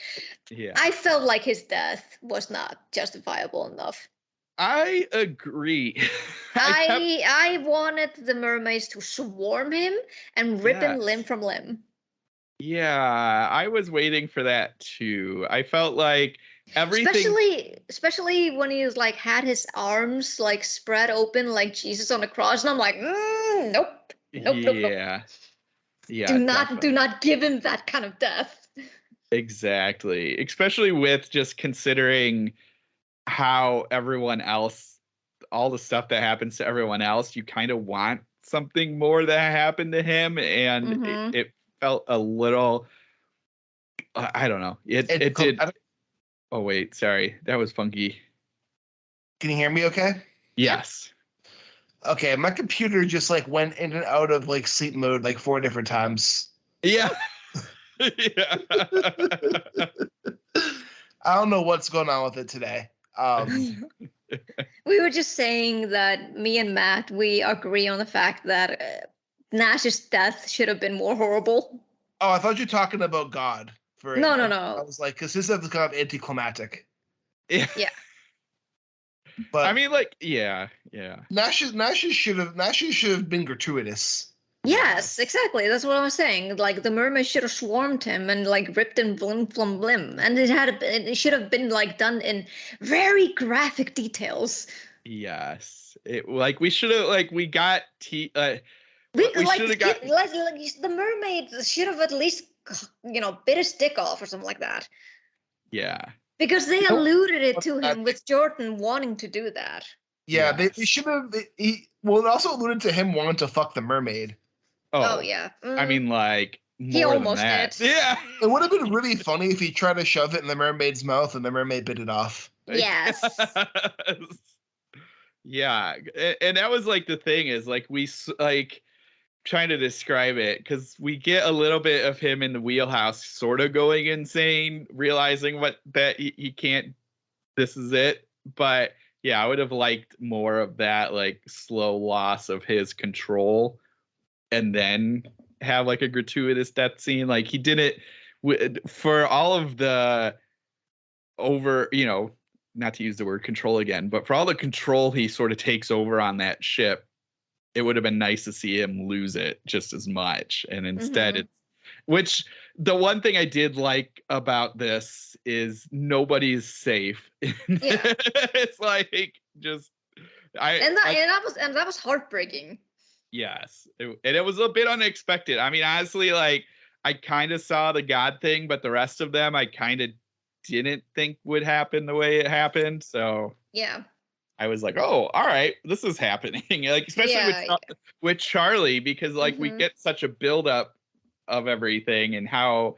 Yeah, I felt like his death was not justifiable enough. I agree. I wanted the mermaids to swarm him and rip him limb Yes. from limb. Yeah, I was waiting for that too. I felt like everything, especially when he was like had his arms like spread open like Jesus on the cross, and I'm like, nope, nope, nope, nope. yeah, Do definitely. not give him that kind of death. Exactly. Especially with just considering how everyone else, all the stuff that happens to everyone else, you kind of want something more that happened to him, and it felt a little. I don't know. It did. Oh wait, sorry, that was funky. Can you hear me? Okay. Yes. Okay, my computer just like went in and out of like sleep mode like 4 different times. Yeah. Yeah. I don't know what's going on with it today. We were just saying that me and Matt, we agree on the fact that Nash's death should have been more horrible. Oh, I thought you were talking about God. No. I was like, because his death is kind of anticlimactic. Yeah. But I mean, like, yeah. Nash's should have been gratuitous. Yes, exactly. That's what I was saying. Like the mermaid should have swarmed him and like ripped him limb from limb, and it should have been like done in very graphic details. Yes. It like we should have like we got We should have got like the mermaid should have at least bit his dick off or something like that. Yeah. Because they alluded it to him with Jordan wanting to do that. Yeah, they should have. It also alluded to him wanting to fuck the mermaid. Oh yeah. I mean, like he almost did. Yeah. It would have been really funny if he tried to shove it in the mermaid's mouth and the mermaid bit it off. Yes. Yeah, and that was like the thing is like we like trying to describe it because we get a little bit of him in the wheelhouse sort of going insane, realizing that he can't, this is it. But yeah, I would have liked more of that like slow loss of his control and then have like a gratuitous death scene. Like he did it for all of the over, not to use the word control again, but for all the control he sort of takes over on that ship, it would have been nice to see him lose it just as much. And instead it's, which the one thing I did like about this is nobody's safe. Yeah. It's like just that was heartbreaking. Yes. And it was a bit unexpected. I mean, honestly, like I kind of saw the God thing, but the rest of them I kind of didn't think would happen the way it happened. So yeah, I was like, oh, all right, this is happening. Like, especially with Charlie, because like we get such a buildup of everything and how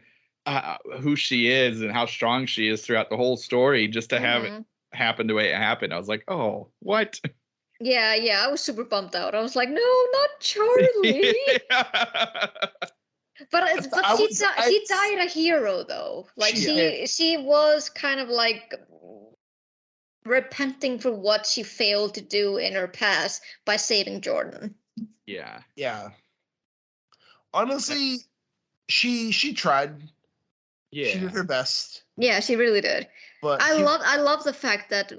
who she is and how strong she is throughout the whole story, just to have it happen the way it happened. I was like, oh, what? Yeah, I was super bummed out. I was like, no, not Charlie. But she died a hero though. Like she was kind of like repenting for what she failed to do in her past by saving Jordan. Yeah. Yeah. Honestly, she tried. Yeah. She did her best. Yeah, she really did. But I love the fact that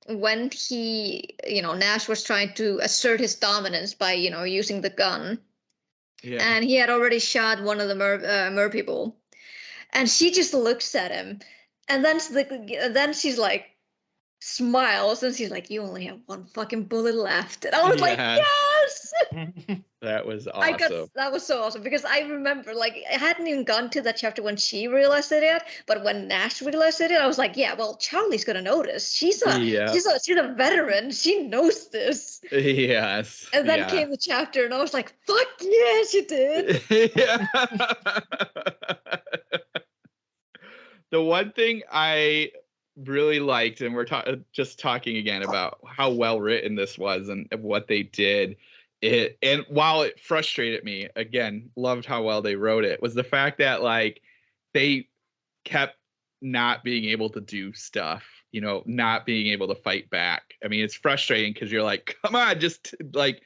when he, Nash was trying to assert his dominance by, using the gun. Yeah. And he had already shot one of the mer people. And she just looks at him. And then she's like, smiles, and she's like, you only have one fucking bullet left. And I was like, yes! That was awesome. That was so awesome because I remember, like, I hadn't even gone to that chapter when she realized it yet, but when Nash realized it, I was like, yeah, well, Charlie's gonna notice. She's a veteran. She knows this. Yes. And then came the chapter, and I was like, fuck yes, you did. Yeah. The one thing I really liked, and we're just talking again about how well written this was and what they did. And while it frustrated me, again, loved how well they wrote it, was the fact that like they kept not being able to do stuff, not being able to fight back. I mean, it's frustrating because you're like, come on, just like,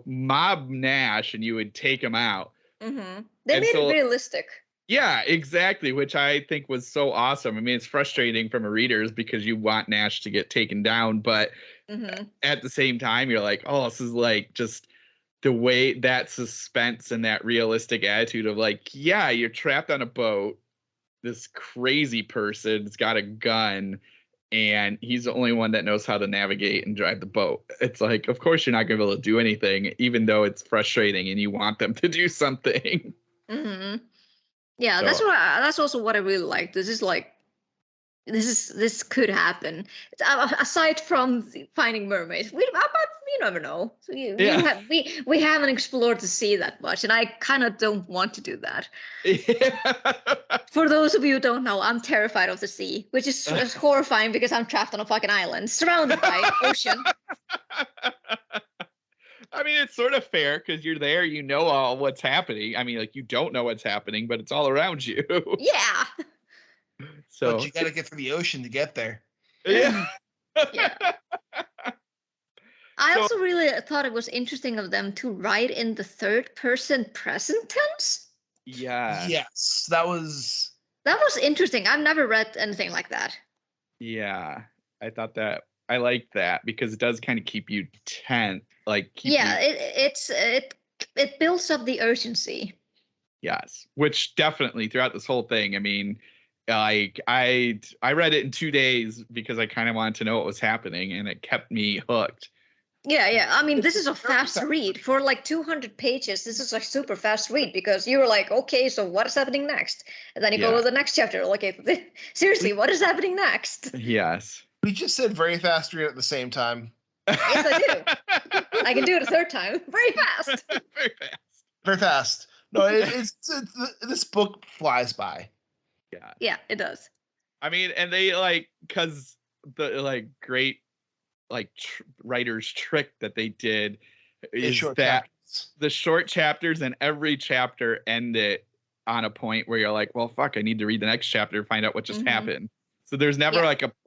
mob Nash and you would take him out. Mm-hmm. They made it realistic. Yeah, exactly, which I think was so awesome. I mean, it's frustrating from a reader's because you want Nash to get taken down, but at the same time, you're like, oh, this is like just the way that suspense and that realistic attitude of like, yeah, you're trapped on a boat. This crazy person's got a gun and he's the only one that knows how to navigate and drive the boat. It's like, of course, you're not going to be able to do anything, even though it's frustrating and you want them to do something. Mm-hmm. Yeah, so, that's also what I really like. This could happen. Aside from finding mermaids, but you never know. So we haven't explored the sea that much, and I kind of don't want to do that. Yeah. For those of you who don't know, I'm terrified of the sea, which is horrifying because I'm trapped on a fucking island surrounded by ocean. I mean, it's sort of fair because you're there, all what's happening. I mean, like, you don't know what's happening, but it's all around you. Yeah. So, but you got to get through the ocean to get there. Yeah. Yeah. I also really thought it was interesting of them to write in the third person present tense. Yeah. Yes, that was interesting. I've never read anything like that. Yeah, I liked that because it does kind of keep you tense. Like, it builds up the urgency. Yes, which definitely throughout this whole thing. I mean, like I read it in 2 days because I kind of wanted to know what was happening, and it kept me hooked. Yeah. I mean, this is a fast read for like 200 pages. This is a super fast read because you were like, okay, so what is happening next? And then you go to the next chapter. Okay, seriously, what is happening next? Yes. We just said very fast read at the same time. Yes, I do. I can do it a third time. Very fast. Very fast. Very fast. No, it's this book flies by. Yeah. Yeah, it does. I mean, and they because the great writer's trick that they did is that the short chapters and every chapter end it on a point where you're like, well, fuck, I need to read the next chapter to find out what just happened. So there's never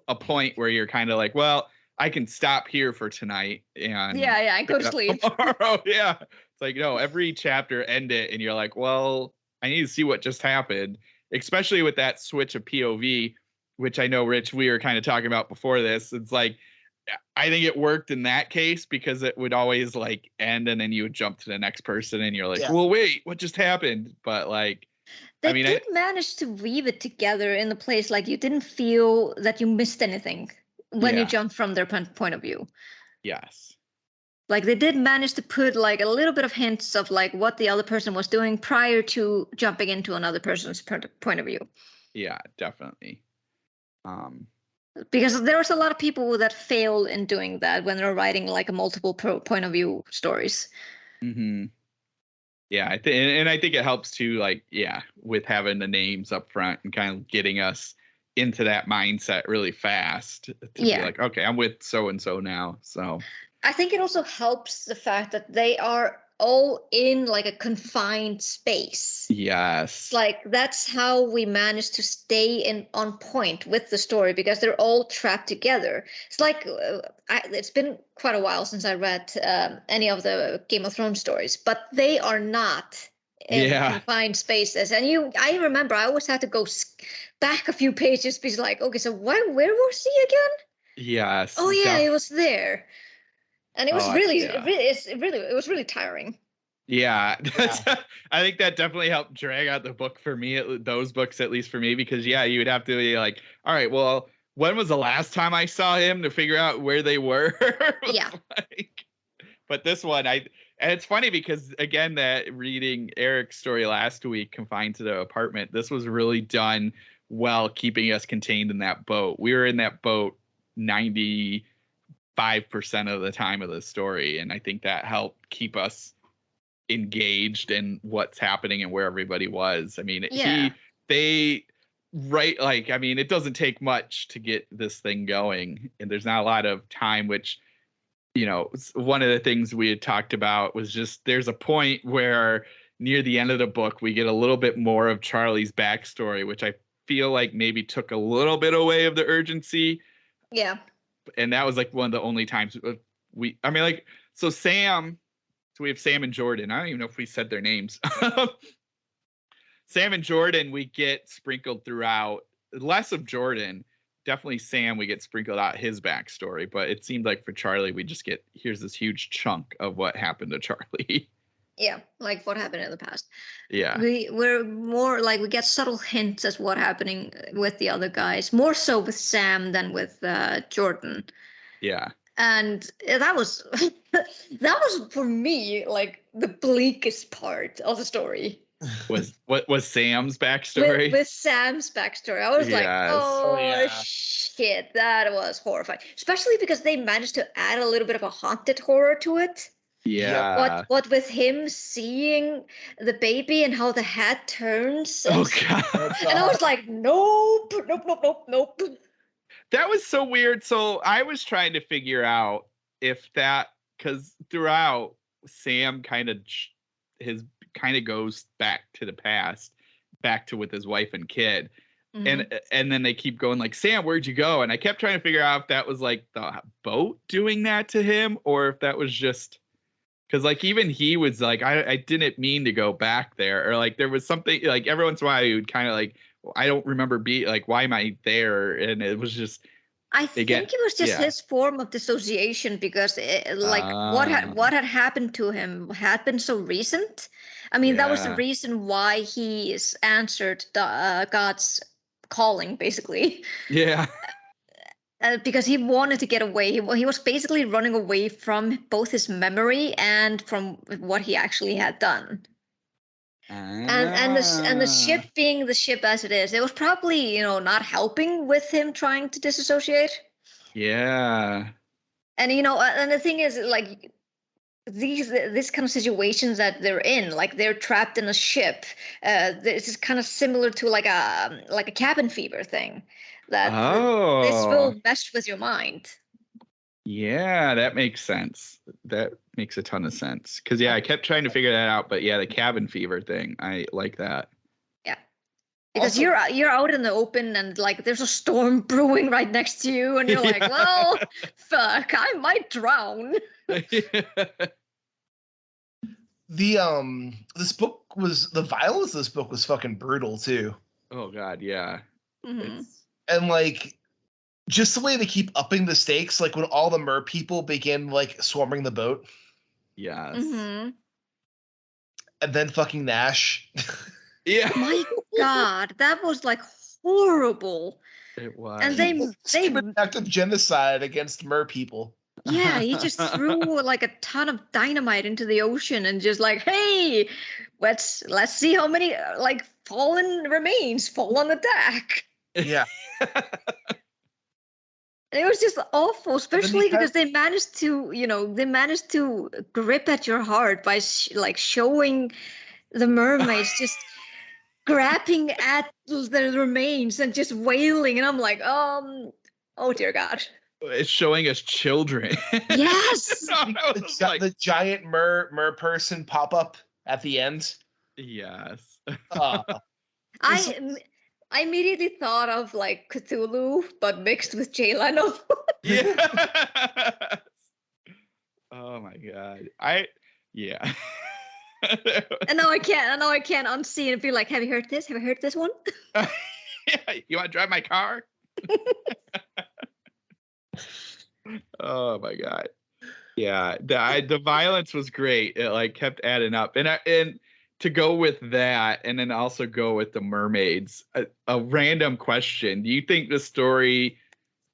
a point where you're kind of like, well, I can stop here for tonight and I go to sleep tomorrow. Yeah. It's like, no, every chapter end it and you're like, well, I need to see what just happened, especially with that switch of POV, which I know, Rich, we were kind of talking about before this. It's like, I think it worked in that case because it would always end and then you would jump to the next person and you're like, well, wait, what just happened? But they did manage to weave it together in the place you didn't feel that you missed anything when you jumped from their point of view. Yes. They did manage to put a little bit of hints of what the other person was doing prior to jumping into another person's point of view. Yeah, definitely. Because there was a lot of people that fail in doing that when they're writing a multiple point of view stories. Mm-hmm. Yeah, I think it helps too, with having the names up front and kind of getting us into that mindset really fast to be like, okay, I'm with so and so now. So I think it also helps the fact that they are all in a confined space. Yes. That's how we manage to stay on point with the story because they're all trapped together. It's it's been quite a while since I read any of the Game of Thrones stories, but they are not in confined spaces. And I remember I always had to go back a few pages because okay, so where was he again? Yes. Oh yeah, it was there. And it was it was really tiring. Yeah. I think that definitely helped drag out the book for me, those books, at least for me, because you would have to be like, all right, well, when was the last time I saw him to figure out where they were? Yeah. But this one, and it's funny because again, that reading Eric's story last week, Confined to the Apartment, this was really done well, keeping us contained in that boat. We were in that boat 95% of the time of the story, and I think that helped keep us engaged in what's happening and where everybody was. I mean, right, like, I mean, it doesn't take much to get this thing going, and there's not a lot of time, which, you know, one of the things we had talked about was just there's a point where near the end of the book we get a little bit more of Charlie's backstory, which I feel like maybe took a little bit away of the urgency. Yeah. And that was like one of the only times I mean, like, so we have Sam and Jordan. I don't even know if we said their names. Sam and Jordan, we get sprinkled throughout. Less of Jordan. Definitely Sam, we get sprinkled out his backstory. But it seemed like for Charlie, we just get, here's this huge chunk of what happened to Charlie. Yeah, like what happened in the past. Yeah. We're more like, we get subtle hints as what happening with the other guys. More so with Sam than with Jordan. Yeah. And that was that was for me like the bleakest part of the story. What was Sam's backstory? With Sam's backstory, I was like, oh yeah. shit, that was horrifying. Especially because they managed to add a little bit of a haunted horror to it. Yeah. What with him seeing the baby and how the hat turns. Oh god. And I was like, nope. That was so weird. So I was trying to figure out if that, because throughout Sam kind of goes back to the past, back to with his wife and kid. Mm-hmm. And then they keep going like, Sam, where'd you go? And I kept trying to figure out if that was like the boat doing that to him, or if that was just because like even he was like, I didn't mean to go back there, or like there was something like every once in a while he would kind of like, I don't remember like, why am I there? And it was just, I think it was just his form of dissociation, because what had happened to him had been so recent. I mean, that was the reason why he answered God's calling, basically. Yeah. Because he wanted to get away. He was basically running away from both his memory and from what he actually had done. And the ship being the ship as it is, it was probably, you know, not helping with him trying to disassociate. Yeah. And you know, and the thing is, like, this kind of situations that they're in, like they're trapped in a ship. This is kind of similar to like a cabin fever thing. That this will mess with your mind. Yeah, that makes sense. That makes a ton of sense. Because I kept trying to figure that out, but the cabin fever thing, I like that. Yeah, because also, you're out in the open and like there's a storm brewing right next to you, and you're like, well, fuck, I might drown. The violence of this book was fucking brutal too. Oh god, yeah. Mm-hmm. And like, just the way they keep upping the stakes, like when all the mer people begin like swarming the boat. Yes. Mm-hmm. And then fucking Nash. Yeah. My god, that was like horrible. It was. And they active genocide against mer people. Yeah, he just threw like a ton of dynamite into the ocean and just like, hey, let's see how many like fallen remains fall on the deck. Yeah. And it was just awful, especially because they managed to grip at your heart by like showing the mermaids just grabbing at the remains and just wailing, and I'm like, oh dear God. It's showing us children. Yes. The giant mer person pop up at the end. Yes. I immediately thought of like Cthulhu, but mixed with Jay Leno. Yeah. Oh my god. And now I can't unsee it and be like, have you heard this? Have you heard this one? You want to drive my car? Oh my god. Yeah, the violence was great. It like kept adding up, and to go with that, and then also go with the mermaids. A random question: do you think the story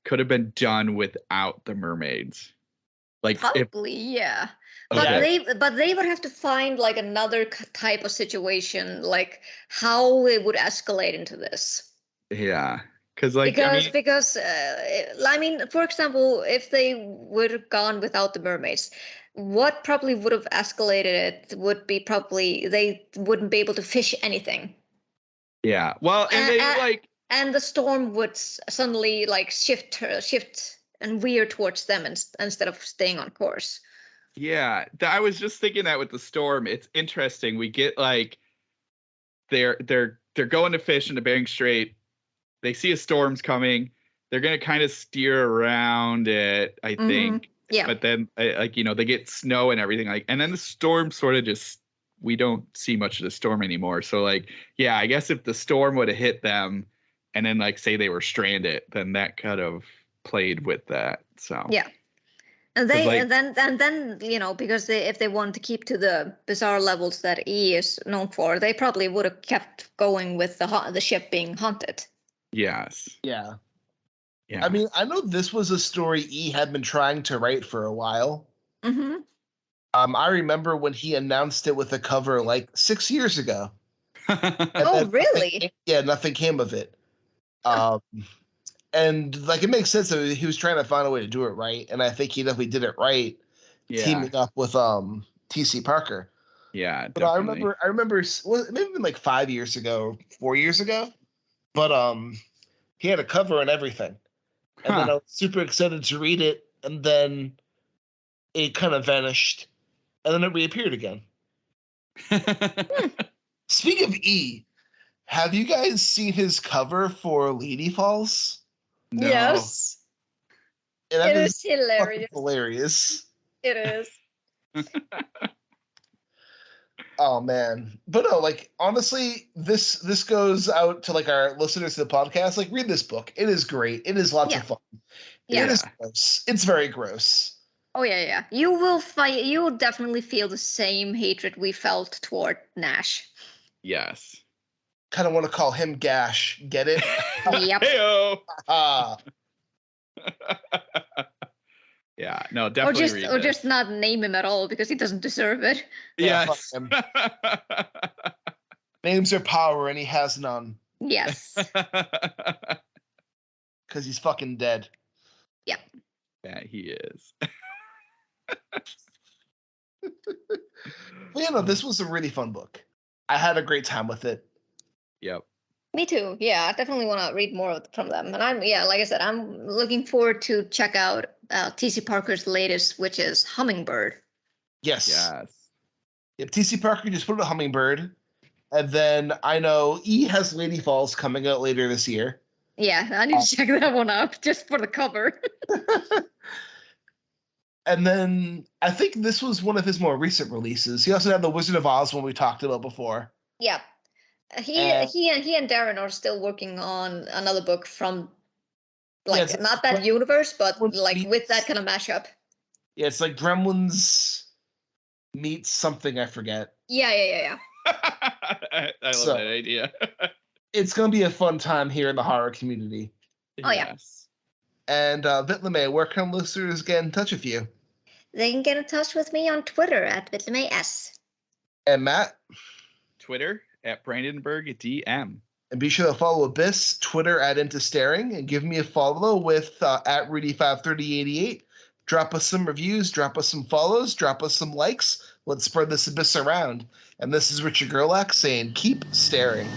could have been done without the mermaids? Like probably, yeah. Okay. But they would have to find like another type of situation, like how it would escalate into this. Yeah. Because I mean, for example, if they would have gone without the mermaids, what probably would have escalated it would be probably they wouldn't be able to fish anything. Yeah. Well, and and the storm would suddenly like shift and veer towards them instead of staying on course. Yeah, I was just thinking that with the storm, it's interesting. We get like they're going to fish in the Bering Strait. They see a storm's coming. They're gonna kind of steer around it, I think. Yeah. But then, like, you know, they get snow and everything, like, and then the storm sort of just, we don't see much of the storm anymore. So, like, yeah, I guess if the storm would have hit them, and then like say they were stranded, then that could have played with that. So yeah. And they like, and then you know, because if they wanted to keep to the bizarre levels that E is known for, they probably would have kept going with the ship being haunted. yes. Yeah. Yeah. I mean, I know this was a story E had been trying to write for a while. Mm-hmm. I remember when he announced it with a cover like 6 years ago. Oh, really? Nothing came of it. And like it makes sense that he was trying to find a way to do it right, and I think he definitely did it right, teaming up with T.C. Parker. Yeah, but definitely. I remember well, maybe like 5 years ago, 4 years ago, but he had a cover and everything, and then I was super excited to read it, and then it kind of vanished, and then it reappeared again. Speaking of E, have you guys seen his cover for Lady Falls? No. Yes. It is hilarious. Hilarious. It is. Oh man. But no, like honestly, this goes out to like our listeners to the podcast. Like read this book. It is great. It is lots of fun. Yeah. It is gross. It's very gross. Oh yeah. You will definitely feel the same hatred we felt toward Nash. Yes. Kind of want to call him Gash. Get it? Yep. Ah. Yeah, no, definitely or just not name him at all because he doesn't deserve it. Yes. Names are power and he has none. Yes. Because he's fucking dead. Yep. Yeah, he is. But this was a really fun book. I had a great time with it. Yep. Me too. Yeah, I definitely want to read more from them. And like I said, I'm looking forward to check out T.C. Parker's latest, which is Hummingbird. Yes. Yep, T.C. Parker just put out Hummingbird. And then I know E has Lady Falls coming out later this year. Yeah, I need to check that one out just for the cover. And then I think this was one of his more recent releases. He also had The Wizard of Oz, one we talked about before. Yeah. He and Darren are still working on another book from like not that universe, but like with that kind of mashup. Yeah, it's like Gremlins meets something I forget. Yeah. I love that idea. It's gonna be a fun time here in the horror community. Oh yes. And Vitlame, where can listeners get in touch with you? They can get in touch with me on Twitter at VitlameS. And Matt? Twitter at BrandenburgDM. And be sure to follow Abyss, Twitter at Into Staring, and give me a follow with at Rudy53088. Drop us some reviews, drop us some follows, drop us some likes. Let's spread this Abyss around. And this is Richard Gerlach saying, keep staring.